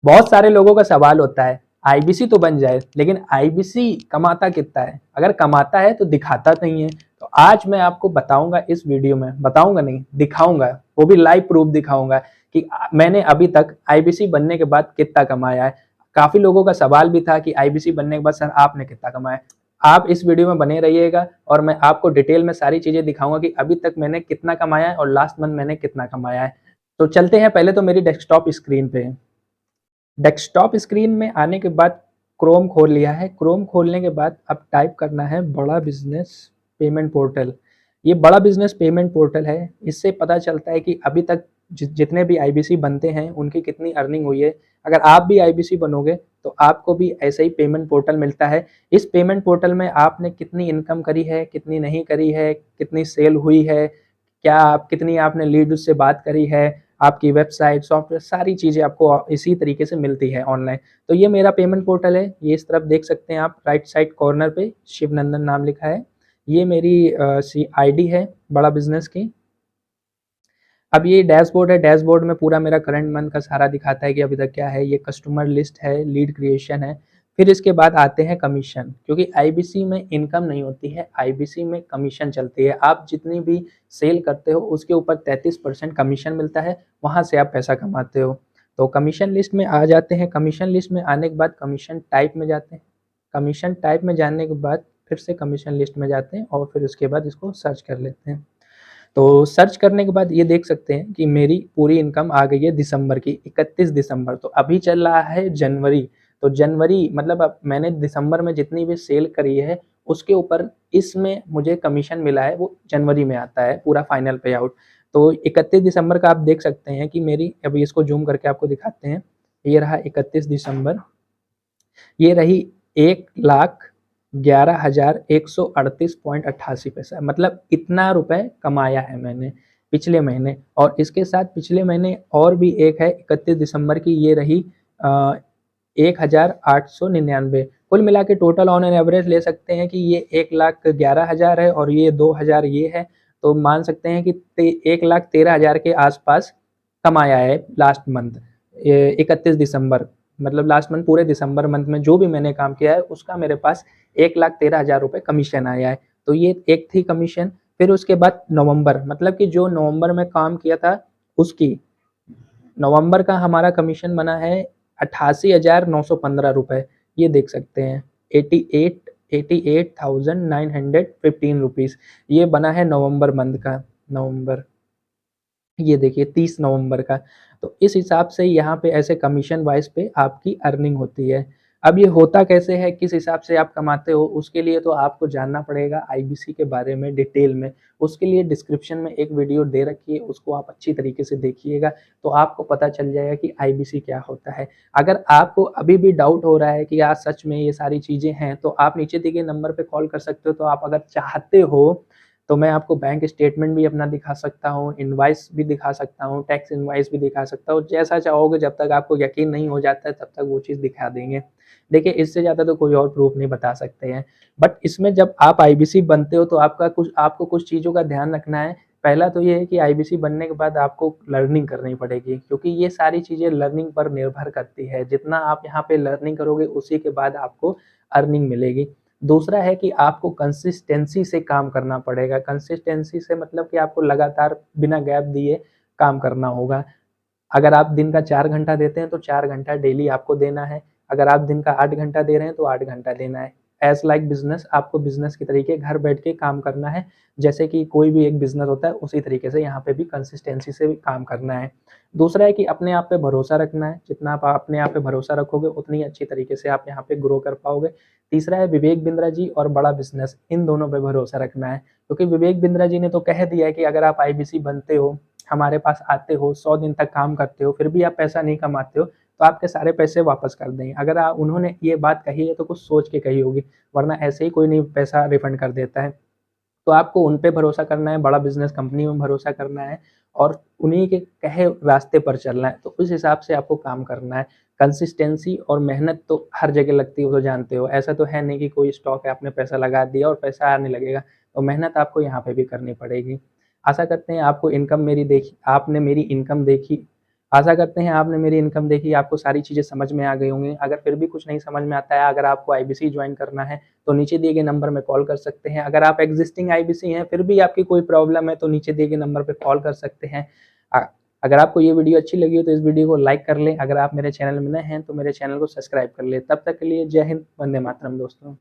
बहुत सारे लोगों का सवाल होता है आईबीसी तो बन जाए, लेकिन आईबीसी कमाता कितना है? अगर कमाता है तो दिखाता नहीं है। तो आज मैं आपको बताऊंगा इस वीडियो में, बताऊंगा नहीं दिखाऊंगा, वो भी लाइव प्रूफ दिखाऊंगा कि मैंने अभी तक आईबीसी बनने के बाद कितना कमाया है। काफी लोगों का सवाल भी था कि आईबीसी बनने के बाद सर आपने कितना कमाया। आप इस वीडियो में बने रहिएगा और मैं आपको डिटेल में सारी चीजें दिखाऊंगा कि अभी तक मैंने कितना कमाया है और लास्ट मंथ मैंने कितना कमाया है। तो चलते हैं पहले तो मेरी डेस्कटॉप स्क्रीन पे। डेस्कटॉप स्क्रीन में आने के बाद क्रोम खोल लिया है। क्रोम खोलने के बाद अब टाइप करना है बड़ा बिजनेस पेमेंट पोर्टल। ये बड़ा बिजनेस पेमेंट पोर्टल है। इससे पता चलता है कि अभी तक जितने भी आईबीसी बनते हैं उनकी कितनी अर्निंग हुई है। अगर आप भी आईबीसी बनोगे तो आपको भी ऐसे ही पेमेंट पोर्टल मिलता है। इस पेमेंट पोर्टल में आपने कितनी इनकम करी है, कितनी नहीं करी है, कितनी सेल हुई है, क्या आप कितनी आपने लीड से बात करी है, आपकी वेबसाइट सॉफ्टवेयर सारी चीज़ें आपको इसी तरीके से मिलती है ऑनलाइन। तो ये मेरा पेमेंट पोर्टल है। ये इस तरफ देख सकते हैं आप, राइट साइड कॉर्नर पे शिवनंदन नाम लिखा है। ये मेरी आईडी है बड़ा बिजनेस की। अब ये डैशबोर्ड है। डैशबोर्ड में पूरा मेरा करंट मंथ का सारा दिखाता है कि अभी तक क्या है। ये कस्टमर लिस्ट है, लीड क्रिएशन है। फिर इसके बाद आते हैं कमीशन, क्योंकि आईबीसी में इनकम नहीं होती है, आईबीसी में कमीशन चलती है। आप जितनी भी सेल करते हो उसके ऊपर 33% कमीशन मिलता है, वहाँ से आप पैसा कमाते हो। तो कमीशन लिस्ट में आ जाते हैं। कमीशन लिस्ट में आने के बाद कमीशन टाइप में जाते हैं। कमीशन टाइप में जाने के बाद फिर से कमीशन लिस्ट में जाते हैं और फिर उसके बाद इसको सर्च कर लेते हैं। तो सर्च करने के बाद ये देख सकते हैं कि मेरी पूरी इनकम आ गई है दिसंबर की, 31 दिसंबर। तो अभी चल रहा है जनवरी। तो जनवरी मतलब अब मैंने दिसंबर में जितनी भी सेल करी है उसके ऊपर इसमें मुझे कमीशन मिला है, वो जनवरी में आता है पूरा फाइनल पे आउट। तो 31 दिसंबर का आप देख सकते हैं कि मेरी, अभी इसको जूम करके आपको दिखाते हैं। ये रहा 31 दिसंबर। ये रही 1,11,138.88 पैसा, मतलब इतना रुपए कमाया है मैंने पिछले महीने। और इसके साथ पिछले महीने और भी एक है 31 दिसंबर की, ये रही 1,899। कुल मिला के टोटल ऑन एन एवरेज ले सकते हैं कि ये 1,11,000 है और ये 2,000 ये है। तो मान सकते हैं कि 1,13,000 के आसपास कमाया है लास्ट मंथ 31 दिसंबर। मतलब लास्ट मंथ पूरे दिसंबर मंथ में जो भी मैंने काम किया है उसका मेरे पास 1,13,000 रुपये कमीशन आया है। तो ये एक थी कमीशन। फिर उसके बाद नवंबर, मतलब कि जो नवंबर में काम किया था उसकी, नवंबर का हमारा कमीशन बना है 88,915 रुपये। ये देख सकते हैं 88,915 रुपीज़ ये बना है नवंबर मंथ का। नवंबर, ये देखिए 30 नवंबर का। तो इस हिसाब से यहाँ पे ऐसे कमीशन वाइज पे आपकी अर्निंग होती है। अब ये होता कैसे है, किस हिसाब से आप कमाते हो, उसके लिए तो आपको जानना पड़ेगा आईबीसी के बारे में डिटेल में। उसके लिए डिस्क्रिप्शन में एक वीडियो दे रखी है, उसको आप अच्छी तरीके से देखिएगा तो आपको पता चल जाएगा कि आईबीसी क्या होता है। अगर आपको अभी भी डाउट हो रहा है कि यार सच में ये सारी चीज़ें हैं, तो आप नीचे दिए गए नंबर पे कॉल कर सकते हो। तो आप अगर चाहते हो तो मैं आपको बैंक स्टेटमेंट भी अपना दिखा सकता हूँ, इनवाइस भी दिखा सकता हूँ, टैक्स इनवाइस भी दिखा सकता हूँ। जैसा चाहोगे, जब तक आपको यकीन नहीं हो जाता है तब तक वो चीज़ दिखा देंगे। देखिए इससे ज़्यादा तो कोई और प्रूफ नहीं बता सकते हैं। बट इसमें जब आप आईबीसी बनते हो तो आपको कुछ चीज़ों का ध्यान रखना है। पहला तो ये है कि आईबीसी बनने के बाद आपको लर्निंग करनी पड़ेगी, क्योंकि ये सारी चीज़ें लर्निंग पर निर्भर करती है। जितना आप यहाँ पे लर्निंग करोगे उसी के बाद आपको अर्निंग मिलेगी। दूसरा है कि आपको कंसिस्टेंसी से काम करना पड़ेगा। कंसिस्टेंसी से मतलब कि आपको लगातार बिना गैप दिए काम करना होगा। अगर आप दिन का 4 घंटा देते हैं तो 4 घंटा डेली आपको देना है। अगर आप दिन का 8 घंटा दे रहे हैं तो 8 घंटा देना है। एज लाइक बिजनेस, आपको बिजनेस की तरीके घर बैठ के काम करना है। जैसे कि कोई भी एक बिजनेस होता है उसी तरीके से यहाँ पे भी कंसिस्टेंसी से भी काम करना है। दूसरा है कि अपने आप पे भरोसा रखना है। जितना आप अपने आप पे भरोसा रखोगे उतनी अच्छी तरीके से आप यहाँ पे ग्रो कर पाओगे। तीसरा है विवेक बिंद्रा जी और बड़ा बिजनेस, इन दोनों पे भरोसा रखना है, क्योंकि विवेक बिंद्रा जी ने तो कह दिया है कि अगर आप आईबीसी बनते हो, हमारे पास आते हो, 100 दिन तक काम करते हो, फिर भी आप पैसा नहीं कमाते हो तो आपके सारे पैसे वापस कर देंगे। अगर उन्होंने ये बात कही है तो कुछ सोच के कही होगी, वरना ऐसे ही कोई नहीं पैसा रिफंड कर देता है। तो आपको उन पे भरोसा करना है, बड़ा बिजनेस कंपनी में भरोसा करना है और उन्हीं के कहे रास्ते पर चलना है। तो उस हिसाब से आपको काम करना है। कंसिस्टेंसी और मेहनत तो हर जगह लगती है, वो तो जानते हो। ऐसा तो है नहीं कि कोई स्टॉक है आपने पैसा लगा दिया और पैसा आने लगेगा। तो मेहनत आपको यहाँ पे भी करनी पड़ेगी। आशा करते हैं आपको इनकम मेरी देखी, आपने मेरी इनकम देखी आशा करते हैं आपने मेरी इनकम देखी, आपको सारी चीज़ें समझ में आ गई होंगी। अगर फिर भी कुछ नहीं समझ में आता है, अगर आपको आईबीसी ज्वाइन करना है तो नीचे दिए गए नंबर में कॉल कर सकते हैं। अगर आप एग्जिस्टिंग आईबीसी हैं फिर भी आपकी कोई प्रॉब्लम है तो नीचे दिए गए नंबर पे कॉल कर सकते हैं। अगर आपको ये वीडियो अच्छी लगी हो तो इस वीडियो को लाइक कर लें। अगर आप मेरे चैनल में नए हैं तो मेरे चैनल को सब्सक्राइब कर लें। तब तक के लिए जय हिंद, वंदे मातरम दोस्तों।